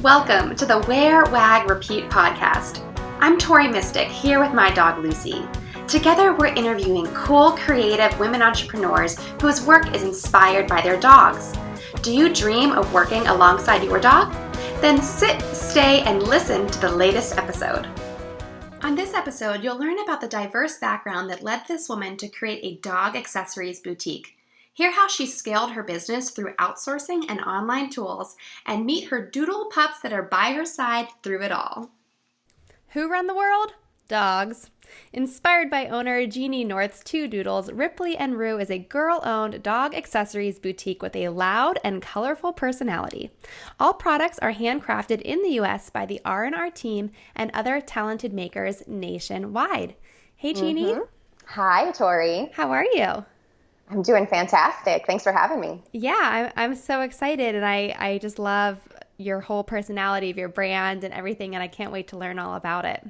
Welcome to the Wear, Wag, Repeat podcast. I'm Tori Mystic here with my dog Lucy. Together we're interviewing cool, creative women entrepreneurs whose work is inspired by their dogs. Do you dream of working alongside your dog? Then sit, stay, and listen to the latest episode. On this episode, you'll learn about the diverse background that led this woman to create a dog accessories boutique. Hear how she scaled her business through outsourcing and online tools, and meet her doodle pups that are by her side through it all. Who run the world? Dogs. Inspired by owner Jeannie North's two doodles, Ripley Rue is a girl-owned dog accessories boutique with a loud and colorful personality. All products are handcrafted in the U.S. by the R&R team and other talented makers nationwide. Hey, Jeannie. Hi, Tori. How are you? I'm doing fantastic. Thanks for having me. Yeah, I'm so excited, and I just love your whole personality of your brand and everything, and I can't wait to learn all about it.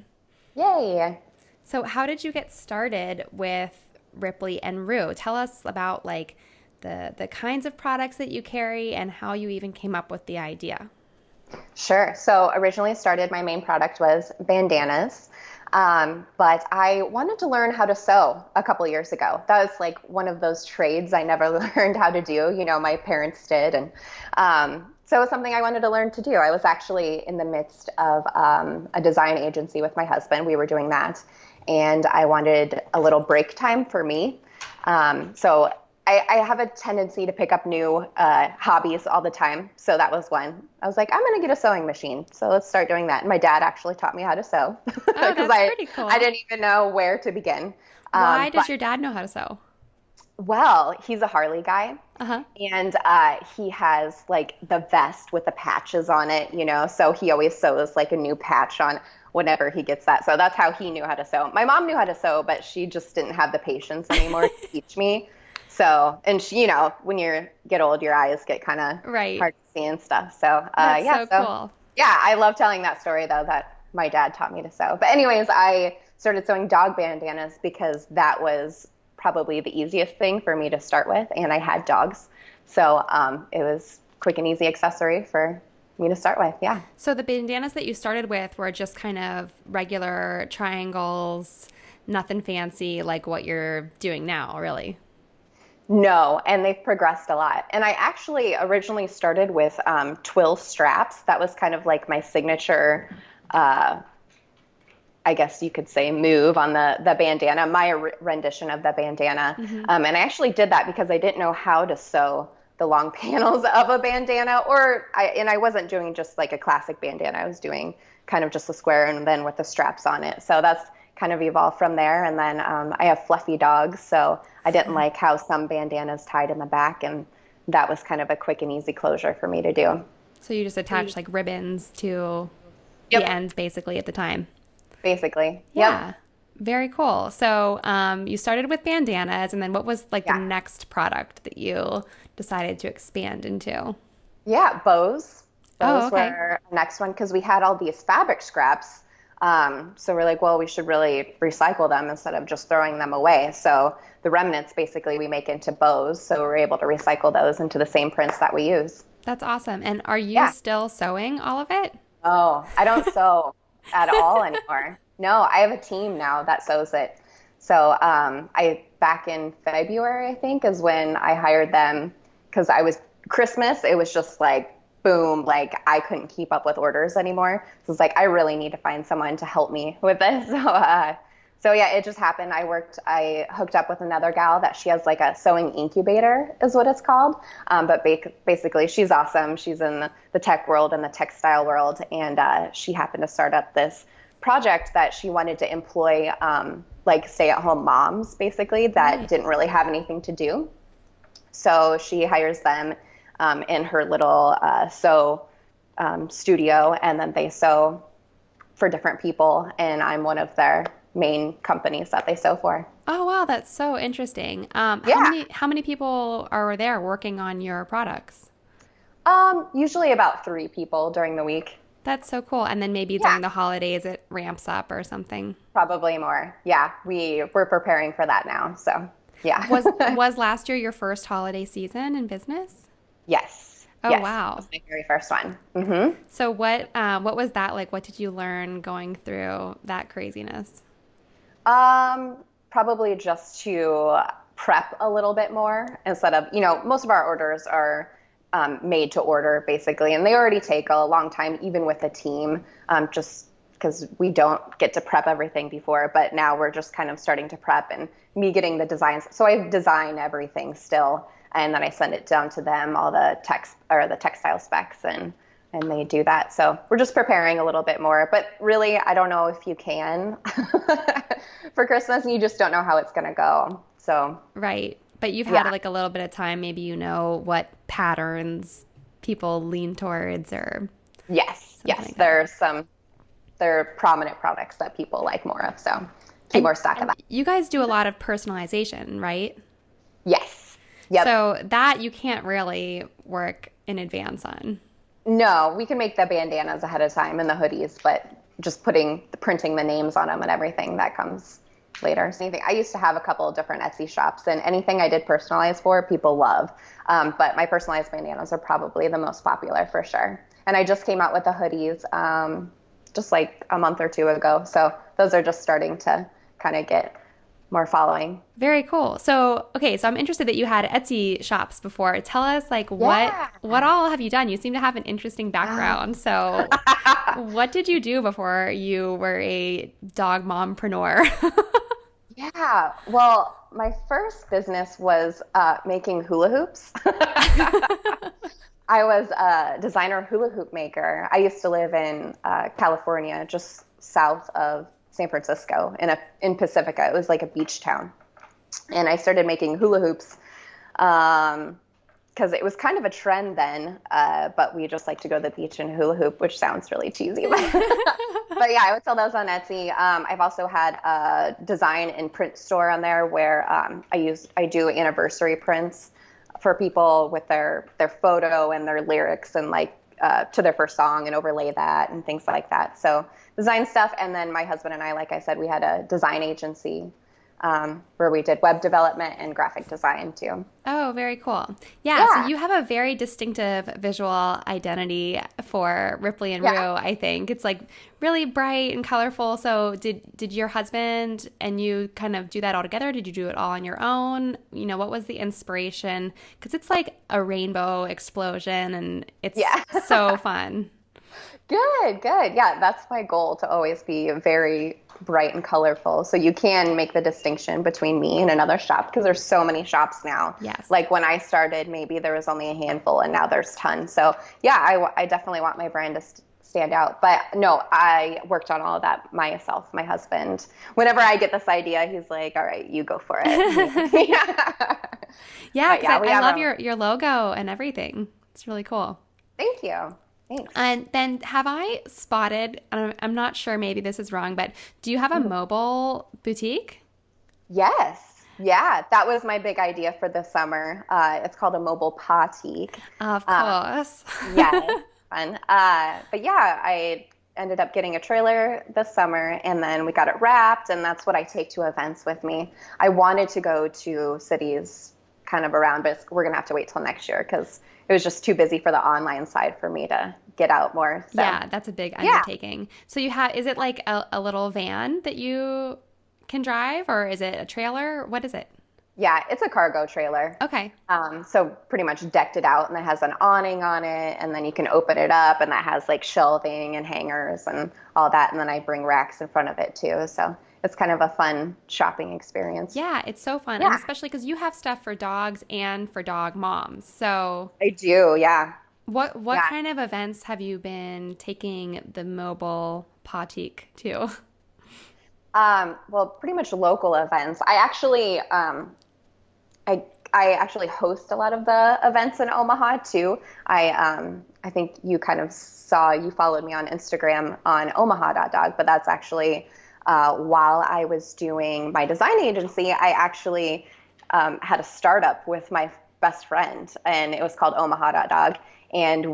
Yay. So how did you get started with Ripley Rue? Tell us about like the kinds of products that you carry and how you even came up with the idea. Sure. So originally started, my main product was bandanas. But I wanted to learn how to sew a couple years ago. That was like one of those trades I never learned how to do. You know, my parents did. And so it was something I wanted to learn to do. I was actually in the midst of a design agency with my husband. We were doing that. And I wanted a little break time for me. So I have a tendency to pick up new hobbies all the time. So that was one. I was like, I'm going to get a sewing machine. So let's start doing that. And my dad actually taught me how to sew. Oh, that's pretty cool. I didn't even know where to begin. Why does your dad know how to sew? Well, he's a Harley guy. Uh-huh. And he has like the vest with the patches on it, you know, so he always sews like a new patch on whenever he gets that. So that's how he knew how to sew. My mom knew how to sew, but she just didn't have the patience anymore to teach me. So, and she, you know, when you get old, your eyes get kind of hard to see and stuff. So, That's so cool. Yeah, I love telling that story though, that my dad taught me to sew. But anyways, I started sewing dog bandanas because that was probably the easiest thing for me to start with. And I had dogs. So it was quick and easy accessory for me to start with. Yeah. So the bandanas that you started with were just kind of regular triangles, nothing fancy like what you're doing now, really. No, and they've progressed a lot. And I actually originally started with twill straps. That was kind of like my signature, I guess you could say, move on the bandana, my rendition of the bandana. Mm-hmm. And I actually did that because I didn't know how to sew the long panels of a bandana, and I wasn't doing just like a classic bandana. I was doing kind of just a square and then with the straps on it. So that's kind of evolved from there. And then I have fluffy dogs, so I didn't like how some bandanas tied in the back, and that was kind of a quick and easy closure for me to do. So you just attach like ribbons to the ends basically at the time. Basically. Yeah. Yep. Very cool. So you started with bandanas, and then what was like the next product that you decided to expand into? Yeah, bows. Those okay. were the next one because we had all these fabric scraps. So we're like, well, we should really recycle them instead of just throwing them away. So the remnants basically we make into bows. So we're able to recycle those into the same prints that we use. That's awesome. And are you still sewing all of it? Oh, I don't sew at all anymore. No, I have a team now that sews it. So back in February, I think, is when I hired them because Christmas, it was just like, boom, like I couldn't keep up with orders anymore. So it's like, I really need to find someone to help me with this. So yeah, it just happened. I hooked up with another gal that she has like a sewing incubator is what it's called. But basically she's awesome. She's in the tech world and the textile world. And she happened to start up this project that she wanted to employ like stay-at-home moms basically that didn't really have anything to do. So she hires them in her little sew studio, and then they sew for different people, and I'm one of their main companies that they sew for. Oh, wow, that's so interesting. How many people are there working on your products? Usually about 3 people during the week. That's so cool. And then maybe during the holidays it ramps up or something. Probably more. Yeah, we're preparing for that now, so yeah. Was last year your first holiday season in business? Yes. Oh, Yes, that wow. was my very first one. So what was that like? What did you learn going through that craziness? Probably just to prep a little bit more instead of, most of our orders are made to order basically, and they already take a long time, even with a team, just because we don't get to prep everything before. But now we're just kind of starting to prep and me getting the designs. So I design everything still, and then I send it down to them, all the text or the textile specs, and they do that. So we're just preparing a little bit more. But really, I don't know if you can for Christmas, and you just don't know how it's going to go. So, Right. But you've had yeah. like a little bit of time. Maybe you know what patterns people lean towards or Yes. something Yes. like that. There are prominent products that people like more of. So keep And more stock of that. you guys do a lot of personalization, right? Yes. Yep. So that you can't really work in advance on. No, we can make the bandanas ahead of time and the hoodies, but just printing the names on them and everything that comes later. So I used to have a couple of different Etsy shops, and anything I did personalize for, people love. But my personalized bandanas are probably the most popular for sure. And I just came out with the hoodies just like a month or two ago. So those are just starting to kind of get more following. Very cool. So, okay, so I'm interested that you had Etsy shops before. Tell us like Yeah. what all have you done? You seem to have an interesting background. So, what did you do before you were a dog mompreneur? Yeah. Well, my first business was making hula hoops. I was a designer hula hoop maker. I used to live in California, just south of San Francisco, in Pacifica. It was like a beach town, and I started making hula hoops because it was kind of a trend then. But we just like to go to the beach and hula hoop, which sounds really cheesy. But yeah, I would sell those on Etsy. I've also had a design and print store on there where I do anniversary prints for people with their photo and their lyrics and like to their first song and overlay that and things like that. So design stuff. And then my husband and I, like I said, we had a design agency where we did web development and graphic design too. Oh, very cool. Yeah, so you have a very distinctive visual identity for Ripley and Rue, I think. It's like really bright and colorful. So did your husband and you kind of do that all together? Did you do it all on your own? What was the inspiration? Because it's like a rainbow explosion and it's so fun. Good. Yeah, that's my goal, to always be very bright and colorful. So you can make the distinction between me and another shop because there's so many shops now. Yes. Like when I started, maybe there was only a handful and now there's tons. So yeah, I definitely want my brand to stand out. But no, I worked on all of that myself. My husband, whenever I get this idea, he's like, all right, you go for it. Yeah, I love your logo and everything. It's really cool. Thank you. Thanks. And then have I spotted, I'm not sure, maybe this is wrong, but do you have a mobile boutique? Yes. Yeah, that was my big idea for the summer. It's called a mobile patique. Of course. Yeah, fun. But yeah, I ended up getting a trailer this summer, and then we got it wrapped, and that's what I take to events with me. I wanted to go to cities kind of around, but we're going to have to wait till next year because it was just too busy for the online side for me to get out more. So. Yeah, that's a big undertaking. So is it like a little van that you can drive, or is it a trailer? What is it? Yeah, it's a cargo trailer. Okay. So pretty much decked it out, and it has an awning on it, and then you can open it up, and that has like shelving and hangers and all that, and then I bring racks in front of it too. So it's kind of a fun shopping experience. Yeah, it's so fun, and especially because you have stuff for dogs and for dog moms. So I do, yeah. What kind of events have you been taking the mobile patique to? Well, pretty much local events. I actually I actually host a lot of the events in Omaha too. I think you followed me on Instagram on omaha.dog, but that's actually while I was doing my design agency, I actually had a startup with my best friend, and it was called omaha.dog, and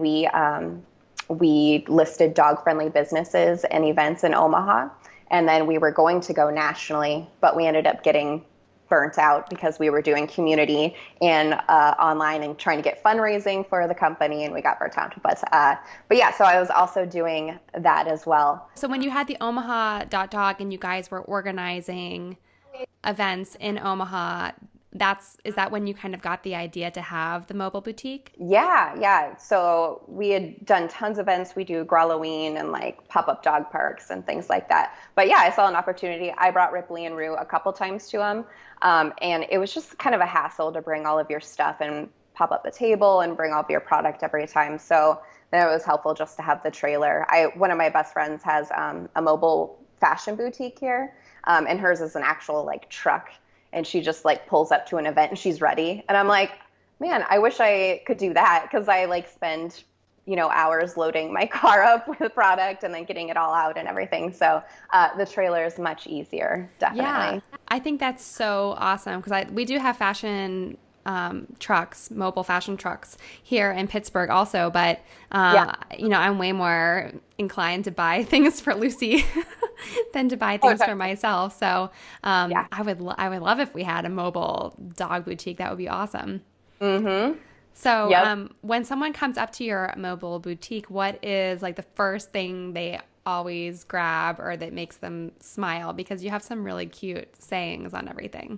we listed dog-friendly businesses and events in Omaha, and then we were going to go nationally, but we ended up getting burnt out because we were doing community and online and trying to get fundraising for the company, and we got burnt out. But yeah, so I was also doing that as well. So when you had the Omaha Dog and you guys were organizing events in Omaha, is that when you kind of got the idea to have the mobile boutique? Yeah. So we had done tons of events. We do Growloween and like pop-up dog parks and things like that. But yeah, I saw an opportunity. I brought Ripley and Rue a couple times to them. And it was just kind of a hassle to bring all of your stuff and pop up the table and bring all of your product every time. So then it was helpful just to have the trailer. One of my best friends has a mobile fashion boutique here. And hers is an actual like truck. And she just like pulls up to an event and she's ready. And I'm like, man, I wish I could do that, because I like spend, hours loading my car up with product and then getting it all out and everything. So the trailer is much easier, definitely. Yeah, I think that's so awesome, because we do have fashion trucks, mobile fashion trucks here in Pittsburgh also, but I'm way more inclined to buy things for Lucy than to buy things for myself. So I would love if we had a mobile dog boutique. That would be awesome. Mm-hmm. So when someone comes up to your mobile boutique, what is like the first thing they always grab or that makes them smile? Because you have some really cute sayings on everything.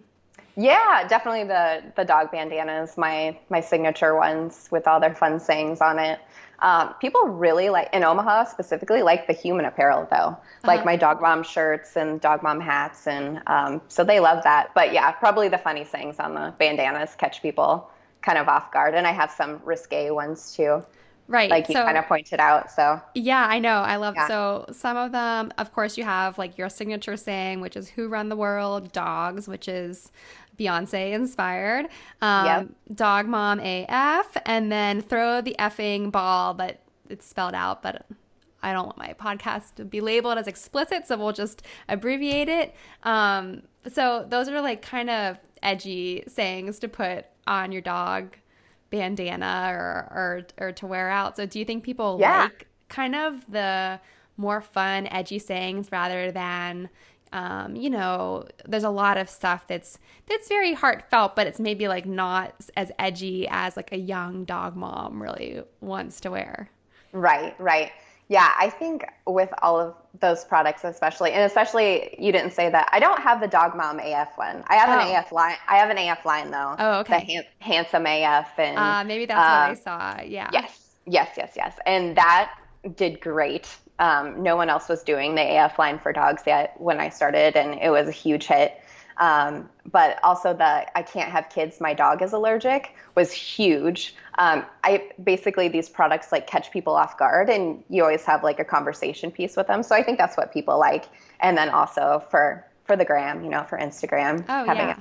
Yeah, definitely the dog bandanas, my signature ones with all their fun sayings on it. People really like, in Omaha specifically, like the human apparel though, like my dog mom shirts and dog mom hats, and so they love that. But yeah, probably the funny sayings on the bandanas catch people kind of off guard, and I have some risque ones too. Right. Like you kind of pointed out. So yeah, I know. I love So some of them, of course, you have like your signature saying, which is "Who run the world?" Dogs, which is Beyonce inspired. Dog mom AF, and then throw the effing ball, but it's spelled out, but I don't want my podcast to be labeled as explicit, so we'll just abbreviate it. So those are like kind of edgy sayings to put on your dog bandana or to wear out. So do you think people like kind of the more fun, edgy sayings rather than there's a lot of stuff that's very heartfelt, but it's maybe like not as edgy as like a young dog mom really wants to wear? Right. Yeah, I think with all of those products, especially you didn't say that. I don't have the dog mom AF one. I have an AF line. I have an AF line though. Oh, okay. The handsome AF, and maybe that's what I saw. Yeah. Yes. And that did great. No one else was doing the AF line for dogs yet when I started, and it was a huge hit. But also I can't have kids, my dog is allergic, was huge. These products like catch people off guard, and you always have like a conversation piece with them. So I think that's what people like. And then also for the gram, for Instagram. Oh, yeah.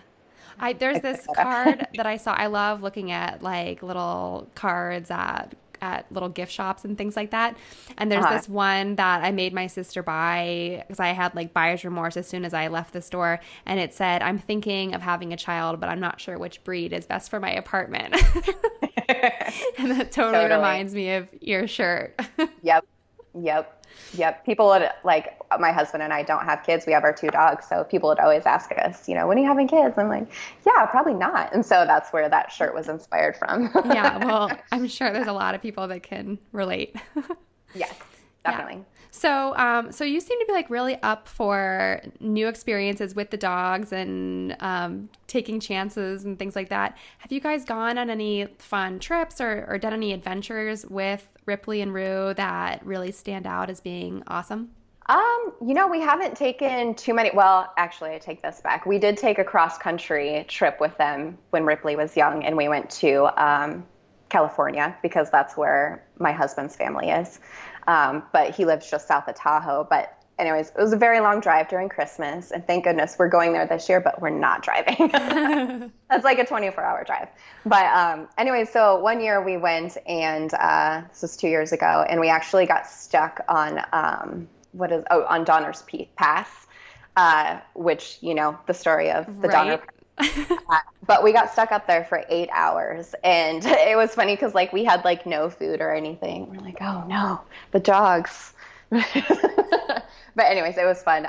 There's this card that I saw. I love looking at like little cards at little gift shops and things like that. And there's this one that I made my sister buy because I had like buyer's remorse as soon as I left the store. And it said, "I'm thinking of having a child, but I'm not sure which breed is best for my apartment." And that totally reminds me of your shirt. Yep. People would, like, my husband and I don't have kids. We have our 2 dogs. So people would always ask us, when are you having kids? I'm like, yeah, probably not. And so that's where that shirt was inspired from. Yeah. Well, I'm sure there's a lot of people that can relate. Yes, definitely. Yeah. So you seem to be like really up for new experiences with the dogs and taking chances and things like that. Have you guys gone on any fun trips or done any adventures with Ripley and Rue that really stand out as being awesome? We haven't taken too many. Well, actually, I take this back. We did take a cross-country trip with them when Ripley was young, and we went to California because that's where my husband's family is. But he lives just south of Tahoe. But anyways, it was a very long drive during Christmas, and thank goodness we're going there this year, but we're not driving. That's like a 24-hour drive. But anyway, so one year we went, and this was 2 years ago, and we actually got stuck on on Donner's Pass, which, the story of the Donner Pass. But we got stuck up there for 8 hours, and it was funny because we had no food or anything. We're like, oh no, the dogs. But anyways, it was fun.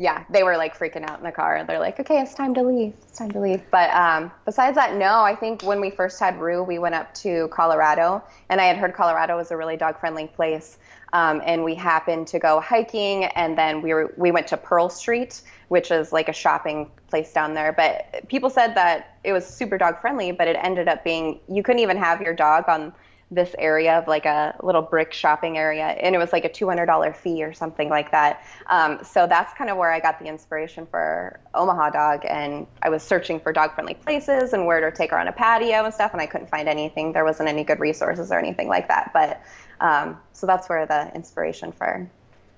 Yeah, they were like freaking out in the car. They're like, okay, it's time to leave. It's time to leave. But besides that, no, I think when we first had Rue, we went up to Colorado, and I had heard Colorado was a really dog-friendly place. And we happened to go hiking, and then we went to Pearl Street, which is like a shopping place down there. But people said that it was super dog-friendly, but it ended up being, you couldn't even have your dog on this area of like a little brick shopping area, and it was like a $200 fee or something like that. So that's kind of where I got the inspiration for Omaha Dog, and I was searching for dog friendly places and where to take her on a patio and stuff, and I couldn't find anything. There wasn't any good resources or anything like that, but so that's where the inspiration for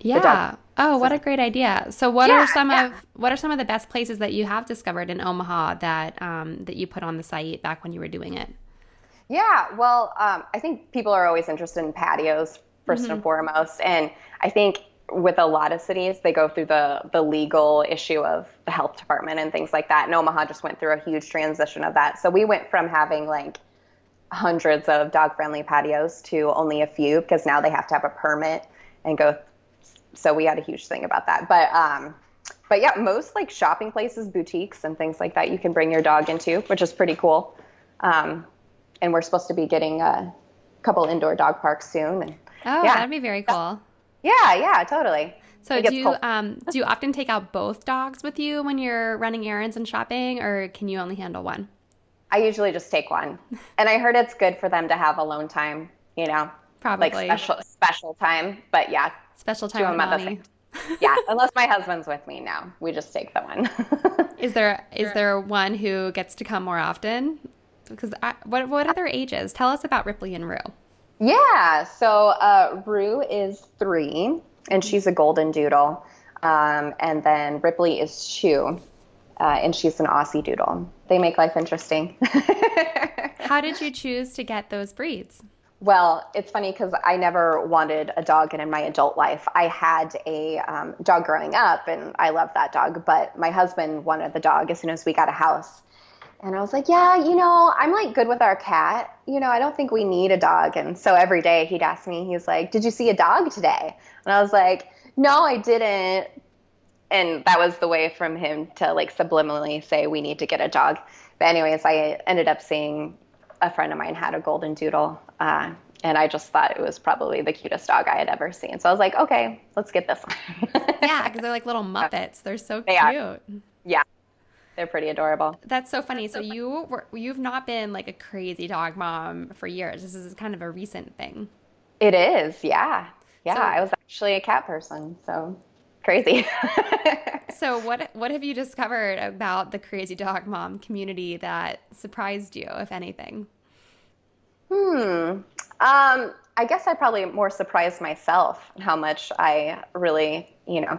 the dog. Oh, what a great idea. So what are some of the best places that you have discovered in Omaha that that you put on the site back when you were doing it? Yeah, well, I think people are always interested in patios first and foremost. And I think with a lot of cities, they go through the legal issue of the health department and things like that. And Omaha just went through a huge transition of that. So we went from having like hundreds of dog-friendly patios to only a few, because now they have to have a permit and go. So we had a huge thing about that. But yeah, most like shopping places, boutiques and things like that, you can bring your dog into, which is pretty cool. And we're supposed to be getting a couple indoor dog parks soon. And, that'd be very cool. Yeah, totally. So do you often take out both dogs with you when you're running errands and shopping, or can you only handle one? I usually just take one. And I heard it's good for them to have alone time, Probably. like special time. But yeah. Special time with mommy. Yeah, unless my husband's with me now. We just take the one. Is there one who gets to come more often? Because what are their ages? Tell us about Ripley and Rue. Yeah, so Rue is 3, and she's a golden doodle. And then Ripley is 2, and she's an Aussie doodle. They make life interesting. How did you choose to get those breeds? Well, it's funny because I never wanted a dog in my adult life. I had a dog growing up, and I loved that dog. But my husband wanted the dog as soon as we got a house. And I was like, yeah, I'm like good with our cat. I don't think we need a dog. And so every day he'd ask me, he's like, did you see a dog today? And I was like, no, I didn't. And that was the way from him to like subliminally say we need to get a dog. But anyways, I ended up seeing a friend of mine had a golden doodle. And I just thought it was probably the cutest dog I had ever seen. So I was like, okay, let's get this one. Yeah, because they're like little Muppets. They're so cute. Are. Yeah. They're pretty adorable. That's so funny. So you've not been like a crazy dog mom for years. This is kind of a recent thing. It is, yeah. Yeah, so, I was actually a cat person, so crazy. So what have you discovered about the crazy dog mom community that surprised you, if anything? I guess I probably more surprised myself how much I really,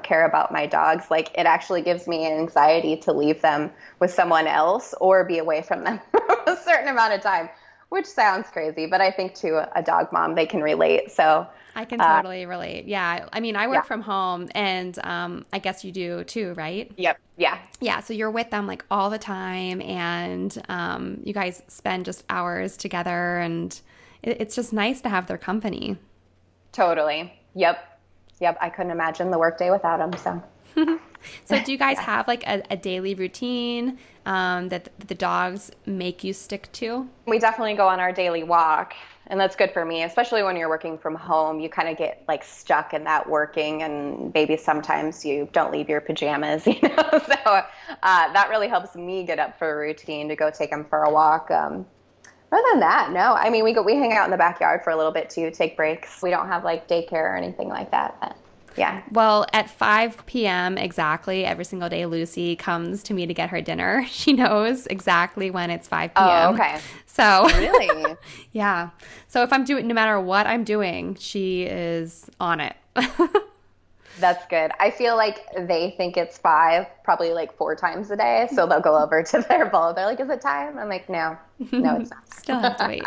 care about my dogs. Like, it actually gives me anxiety to leave them with someone else or be away from them for a certain amount of time, which sounds crazy, but I think to a dog mom, they can relate. So I can totally relate. Yeah. I mean, I work from home, and I guess you do too, right? Yep. Yeah. Yeah. So you're with them like all the time, and you guys spend just hours together, and it's just nice to have their company. Totally. Yep. I couldn't imagine the workday without them. So do you guys have like a daily routine that the dogs make you stick to? We definitely go on our daily walk, and that's good for me, especially when you're working from home. You kind of get like stuck in that working, and maybe sometimes you don't leave your pajamas, So that really helps me get up for a routine to go take them for a walk. Other than that, no. I mean, we hang out in the backyard for a little bit too, take breaks. We don't have like daycare or anything like that. But, yeah. Well, at 5 p.m. exactly every single day, Lucy comes to me to get her dinner. She knows exactly when it's 5 p.m. Oh, okay. So really? Yeah. So if I'm doing, no matter what I'm doing, she is on it. That's good. I feel like they think it's 5 probably like 4 times a day. So they'll go over to their bowl. They're like, is it time? I'm like, no, it's not. Still have to wait.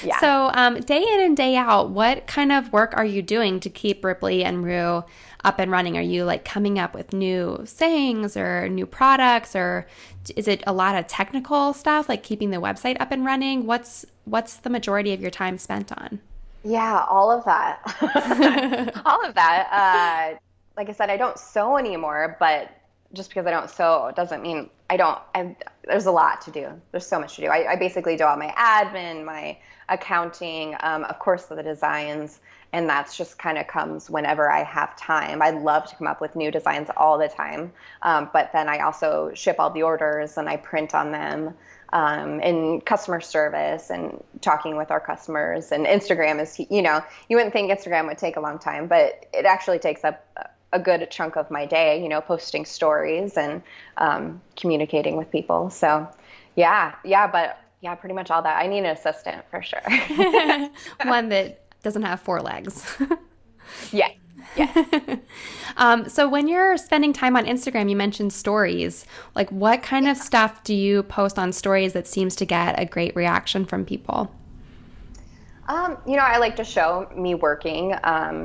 Yeah. So day in and day out, what kind of work are you doing to keep Ripley and Rue up and running? Are you like coming up with new sayings or new products, or is it a lot of technical stuff like keeping the website up and running? What's the majority of your time spent on? Yeah, all of that. All of that. like I said, I don't sew anymore, but just because I don't sew doesn't mean there's a lot to do. There's so much to do. I basically do all my admin, my accounting, of course, the designs, and that's just kind of comes whenever I have time. I love to come up with new designs all the time, but then I also ship all the orders and I print on them. And customer service and talking with our customers, and Instagram is, you wouldn't think Instagram would take a long time, but it actually takes up a good chunk of my day, posting stories and communicating with people. So but pretty much all that. I need an assistant for sure. One that doesn't have 4 legs. Yeah. So when you're spending time on Instagram, you mentioned stories. Like, what kind of stuff do you post on stories that seems to get a great reaction from people? I like to show me working,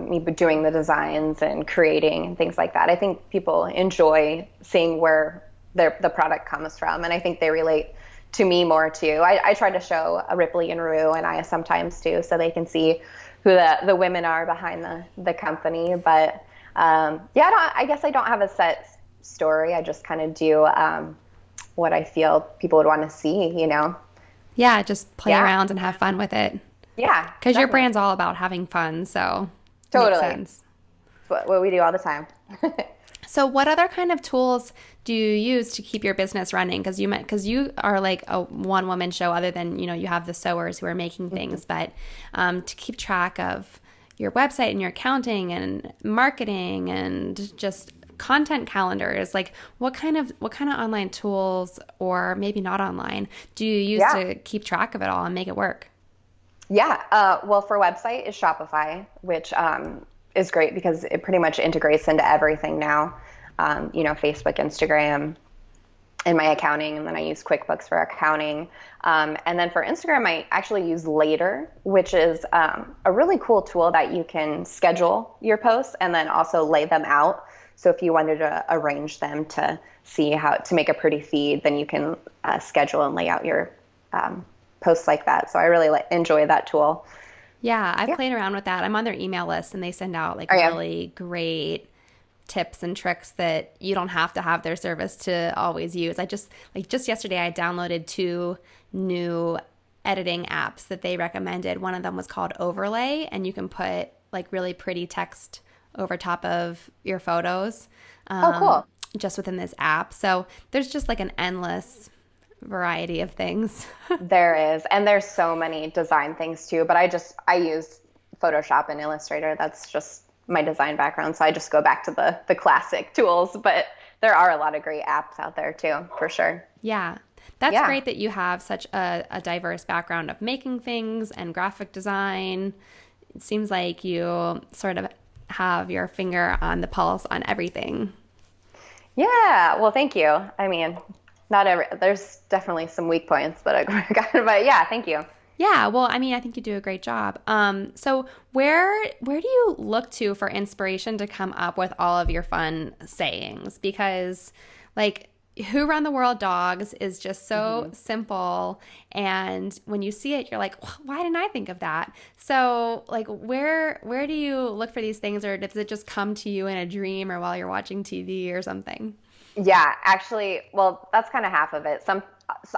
me doing the designs and creating and things like that. I think people enjoy seeing where the product comes from, and I think they relate to me more too. I try to show a Ripley Rue and I sometimes too, so they can see who the women are behind the company. But I guess I don't have a set story. I just kind of do what I feel people would want to see, Yeah, just play around and have fun with it. Yeah. Because your brand's all about having fun, so totally. Makes sense. It's what we do all the time. So what other kind of tools do you use to keep your business running? Because you are like a one-woman show, other than, you have the sewers who are making things, but to keep track of your website and your accounting and marketing and just content calendars, like what kind of online tools, or maybe not online, do you use to keep track of it all and make it work? Yeah. Well, for website is Shopify, which is great because it pretty much integrates into everything now. Facebook, Instagram, and my accounting, and then I use QuickBooks for accounting. And then for Instagram, I actually use Later, which is a really cool tool that you can schedule your posts and then also lay them out. So if you wanted to arrange them to see how to make a pretty feed, then you can schedule and lay out your posts like that. So I really enjoy that tool. Yeah, I've played around with that. I'm on their email list, and they send out really great tips and tricks that you don't have to have their service to always use. I just yesterday, I downloaded 2 new editing apps that they recommended. One of them was called Overlay, and you can put really pretty text over top of your photos. Cool. Just within this app. So there's just an endless variety of things. There is, and there's so many design things too, but I use Photoshop and Illustrator. That's just my design background, so I just go back to the classic tools, but there are a lot of great apps out there too, for sure. Yeah. That's great that you have such a diverse background of making things and graphic design. It seems like you sort of have your finger on the pulse on everything. Yeah, well, thank you. I mean, there's definitely some weak points that I got, but yeah, thank you. Yeah, well, I mean, I think you do a great job. So where do you look to for inspiration to come up with all of your fun sayings? Because Who Run the World Dogs is just so simple, and when you see it, you're like, why didn't I think of that? So where do you look for these things, or does it just come to you in a dream or while you're watching TV or something? Yeah, actually, well, that's kind of half of it.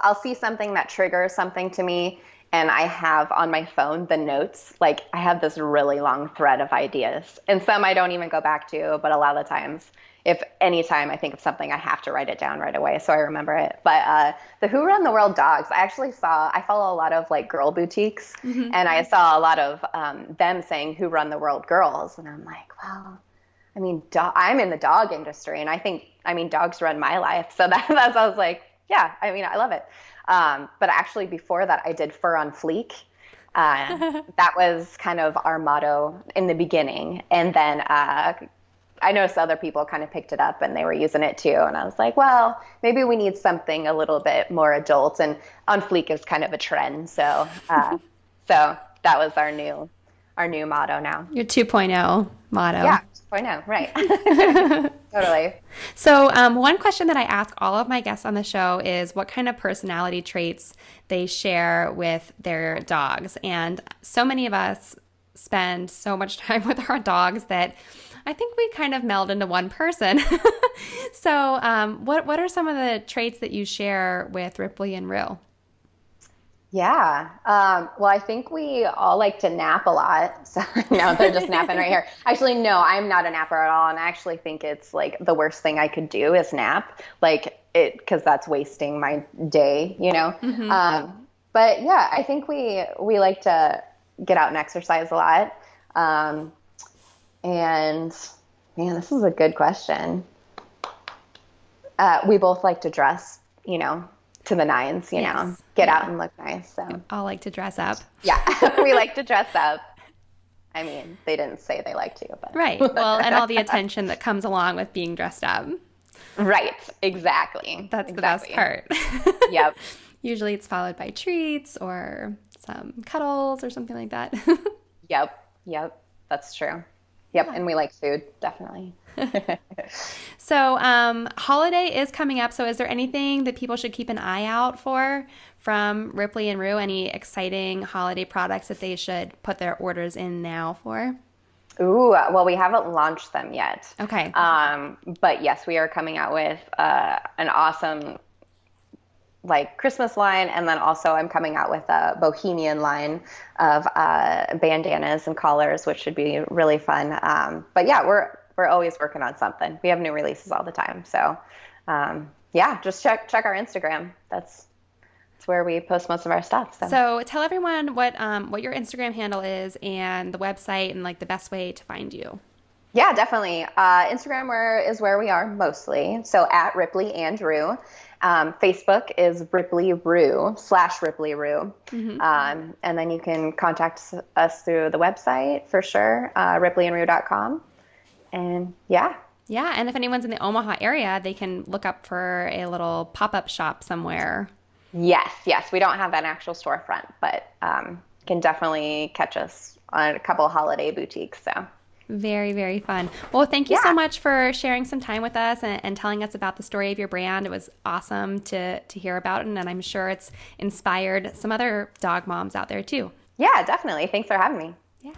I'll see something that triggers something to me, and I have on my phone the notes. I have this really long thread of ideas, and some I don't even go back to, but a lot of the times, if anytime I think of something, I have to write it down right away so I remember it. But the Who Run the World Dogs, I follow a lot of girl boutiques, and I saw a lot of them saying Who Run the World Girls, and I'm like, well, I mean, I'm in the dog industry, and dogs run my life. So that's I was like, yeah, I love it. But actually before that, I did Fur on Fleek. That was kind of our motto in the beginning. And then I noticed other people kind of picked it up and they were using it too. And I was like, well, maybe we need something a little bit more adult. And on fleek is kind of a trend. So so that was our new motto now. Your 2.0 motto. Yeah, 2.0, right. Totally. So one question that I ask all of my guests on the show is what kind of personality traits they share with their dogs. And so many of us spend so much time with our dogs that I think we kind of meld into one person. So what are some of the traits that you share with Ripley and Rue? Yeah. Well, I think we all like to nap a lot. So no, they're just napping right here. Actually, no, I'm not a napper at all. And I actually think it's like the worst thing I could do is nap, because that's wasting my day, Mm-hmm. But yeah, I think we like to get out and exercise a lot. And man, this is a good question. We both like to dress, to the nines, get out and look nice. So we all like to dress up. Yeah, we like to dress up. I mean, they didn't say they like to, but right. Well, and all the attention that comes along with being dressed up. Right. Exactly. That's the best part. Yep. Usually it's followed by treats or some cuddles or something like that. Yep. That's true. Yep. And we like food, definitely. So holiday is coming up. So is there anything that people should keep an eye out for from Ripley and Rue? Any exciting holiday products that they should put their orders in now for? Ooh, well, we haven't launched them yet. Okay. But yes, we are coming out with an awesome Christmas line, and then also I'm coming out with a bohemian line of bandanas and collars, which should be really fun. But yeah, we're always working on something. We have new releases all the time. So yeah, just check our Instagram. That's where we post most of our stuff. So tell everyone what your Instagram handle is and the website and the best way to find you. Yeah, definitely. Instagram is where we are mostly. So at Ripley and Rue. Facebook is Ripley Rue /Ripley Rue. Mm-hmm. And then you can contact us through the website for sure, ripleyandrue.com. And yeah. Yeah. And if anyone's in the Omaha area, they can look up for a little pop-up shop somewhere. Yes. We don't have an actual storefront, but can definitely catch us on a couple holiday boutiques. So. Very, very fun. Well, thank you so much for sharing some time with us and telling us about the story of your brand. It was awesome to hear about it, and I'm sure it's inspired some other dog moms out there too. Yeah, definitely. Thanks for having me. Yeah.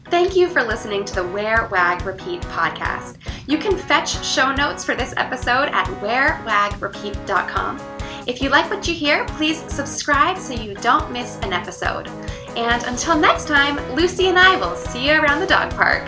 Thank you for listening to the Wear, Wag, Repeat podcast. You can fetch show notes for this episode at wearwagrepeat.com. If you like what you hear, please subscribe so you don't miss an episode. And until next time, Lucy and I will see you around the dog park.